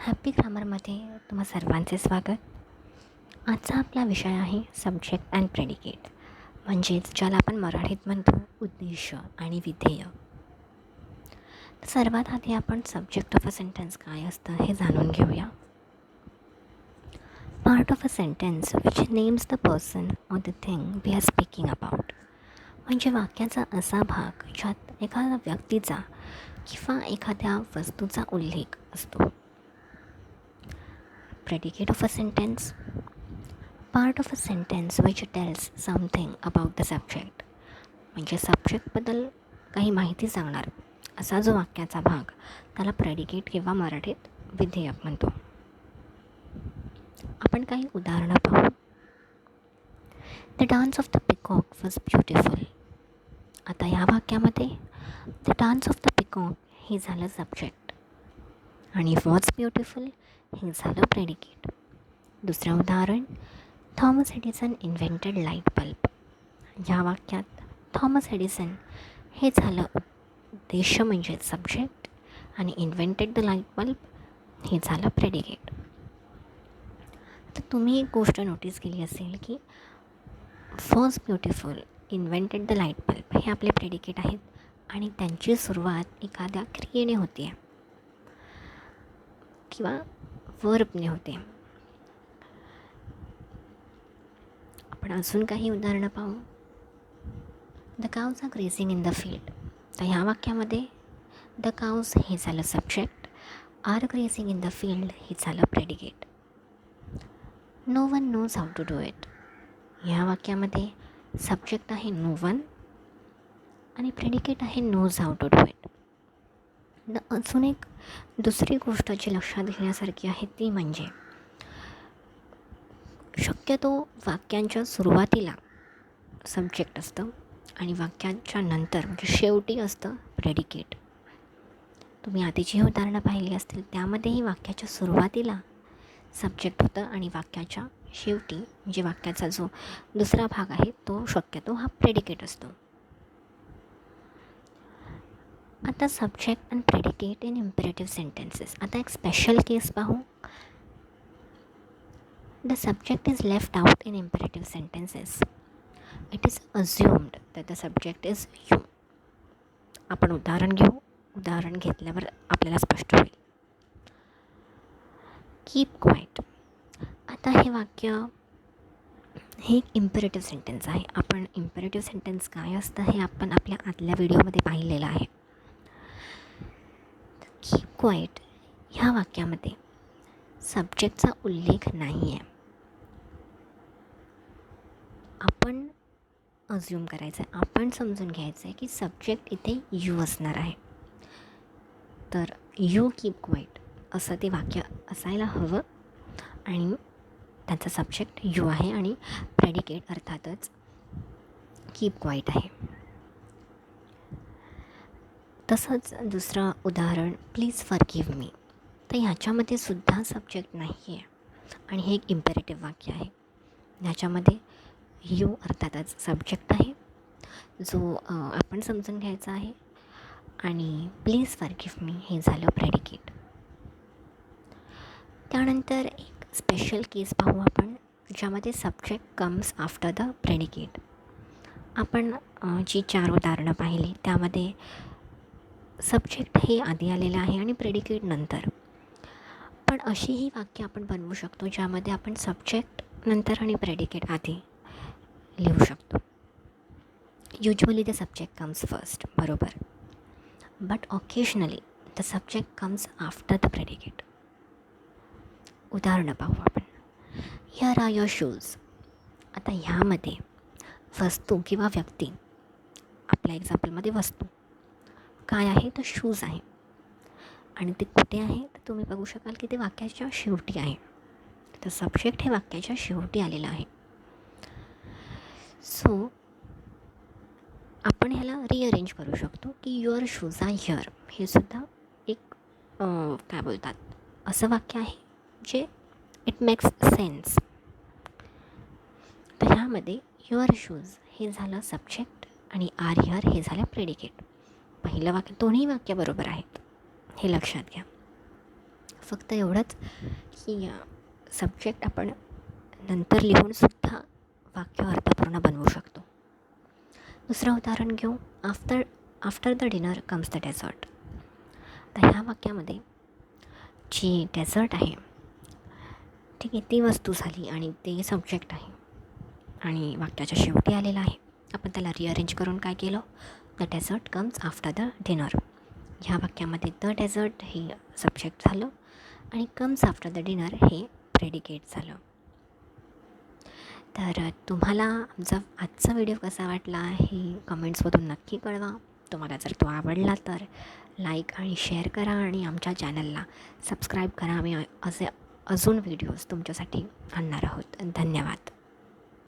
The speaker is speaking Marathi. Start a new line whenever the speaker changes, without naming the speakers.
हॅपी ग्रामरमध्ये तुम्हा सर्वांचे स्वागत. आजचा आपला विषय आहे सब्जेक्ट अँड प्रेडिकेट, म्हणजेच ज्याला आपण मराठीत म्हणतो उद्देश आणि विधेय. सर्वात आधी आपण सब्जेक्ट ऑफ अ सेंटेन्स काय असतं हे जाणून घेऊया. Part of a sentence which names the person or the thing we are speaking about, म्हणजे वाक्याचा असा भाग ज्यात एखाद्या व्यक्तीचा किंवा एखाद्या वस्तूचा उल्लेख असतो. Predicate of a sentence, part of a sentence which tells something about the subject, म्हणजे सब्जेक्टबद्दल काही माहिती सांगणार असा जो वाक्याचा भाग त्याला प्रेडिकेट किंवा मराठीत विधेयक म्हणतो. आपण काही उदाहरणं पाहू. The dance of the peacock was beautiful. आता ह्या वाक्यामध्ये the dance of the peacock हे झालं सब्जेक्ट आणि वॉज ब्युटिफुल हे झालं प्रेडिकेट. दुसरं उदाहरण, Thomas Edison invented light bulb. ह्या वाक्यात थॉमस एडिसन हे झालं उद्देश म्हणजे सब्जेक्ट आणि इन्व्हेंटेड द लाईट बल्ब हे झालं प्रेडिकेट. तर तुम्ही एक गोष्ट नोटीस केली असेल की was beautiful, invented the light bulb हे आपले प्रेडिकेट आहेत आणि त्यांची सुरुवात एखाद्या क्रियेने होते किंवा वर्बने होते. आपण अजून काही उदाहरणं पाहू. The cows are grazing in the field. तर ह्या वाक्यामध्ये द काउज हे झालं subject, are grazing in the field हे झालं predicate. No one knows how to do it. ह्या वाक्यामध्ये सब्जेक्ट आहे नो वन आणि प्रेडिकेट आहे knows how to do it. अजून एक दुसरी गोष्ट जी लक्षात घेण्यासारखी आहे ती म्हणजे शक्यतो वाक्यांच्या सुरुवातीला सब्जेक्ट असतं आणि वाक्यांच्या नंतर म्हणजे शेवटी असतं प्रेडिकेट. तुम्ही आधीची उदाहरणं पाहिली असतील त्यामध्येही वाक्याच्या सुरुवातीला सब्जेक्ट होतं आणि वाक्याच्या शेवटी म्हणजे वाक्याचा जो दुसरा भाग आहे तो शक्यतो हा प्रेडिकेट असतो. आता subject and predicate in imperative sentences. आता एक स्पेशल केस पाहू. The subject is left out in imperative sentences. It is assumed that the subject is you. आपण उदाहरण घेऊ. उदाहरण घेतल्यावर आपल्याला स्पष्ट होईल. Keep quiet. आता हे वाक्य हे एक इम्पेरेटिव्ह सेंटेन्स आहे. आपण इम्पेरेटिव्ह सेंटेन्स काय असतं हे आपण आपल्या आदल्या व्हिडिओमध्ये पाहिलेलं आहे. कीप क्वाईट ह्या वाक्यामध्ये सब्जेक्टचा उल्लेख नाही आहे. आपण अज्युम करायचं आहे, आपण समजून घ्यायचं आहे की सब्जेक्ट इथे यू असणार आहे. तर यू कीप क्वाईट असं ते वाक्य असायला हवं आणि त्याचा सब्जेक्ट यू आहे आणि प्रेडिकेट अर्थातच कीप क्वाईट आहे. तसंच दुसरं उदाहरण, प्लीज फॉरगिव्ह मी. तर ह्याच्यामध्ये सुद्धा सब्जेक्ट नाही आहे आणि हे एक इम्पेरेटिव्ह वाक्य आहे. ह्याच्यामध्ये यू अर्थातच सब्जेक्ट आहे जो आपण समजून घ्यायचा आहे आणि प्लीज फॉरगिव्ह मी हे झालं प्रेडिकेट. त्यानंतर एक स्पेशल केस पाहू आपण ज्यामध्ये subject comes after the predicate. आपण जी 4 उदाहरणं पाहिली त्यामध्ये सब्जेक्ट हे आधी आलेलं आहे आणि प्रेडिकेट नंतर. पण अशीही वाक्य आपण बनवू शकतो ज्यामध्ये आपण सब्जेक्ट नंतर आणि प्रेडिकेट आधी लिहू शकतो. Usually the subject comes first, बरोबर, but occasionally the subject comes after the predicate. उदाहरणं पाहू आपण. Here are your shoes. आता ह्यामध्ये वस्तू किंवा व्यक्ती, आपल्या एक्झाम्पलमध्ये वस्तू काय आहे तर शूज आहे आणि ते कुठे आहे तर तुम्ही बघू शकाल की ते वाक्याच्या शेवटी आहे. तर सब्जेक्ट हे वाक्याच्या शेवटी आलेलं आहे. सो आपण ह्याला रिअरेंज करू शकतो की युअर शूज आर हिअर. हे सुद्धा एक काय बोलतात असं वाक्य आहे जे इट मेक्स सेन्स. तर ह्यामध्ये युअर शूज हे झालं सब्जेक्ट आणि आर हिअर हे झालं प्रेडिकेट. पहिलं वाक्य, दोन्ही वाक्य बरोबर आहेत हे लक्षात घ्या. फक्त एवढंच की सब्जेक्ट आपण नंतर लिहूनसुद्धा वाक्य अर्थपूर्ण बनवू शकतो. दुसरं उदाहरण घेऊ. After the dinner comes the dessert. तर ह्या वाक्यामध्ये जी डेझर्ट आहे, ठीक आहे, ती वस्तू झाली आणि ते सब्जेक्ट आहे आणि वाक्याच्या शेवटी आलेलं आहे. आपण त्याला रिअरेंज करून काय केलं, the dessert comes after the dinner. ह्या वाक्यामध्ये द डेझर्ट हे सब्जेक्ट झालं आणि कम्स आफ्टर द डिनर हे प्रेडिकेट झालं. तर तुम्हाला आजचा व्हिडिओ कसा वाटला हे कमेंट्समधून नक्की कळवा. तुम्हाला जर तो आवडला तर लाईक आणि शेअर करा आणि आमच्या चॅनलला सबस्क्राईब करा. आम्ही असे अजून व्हिडिओज तुमच्यासाठी आणणार आहोत. धन्यवाद.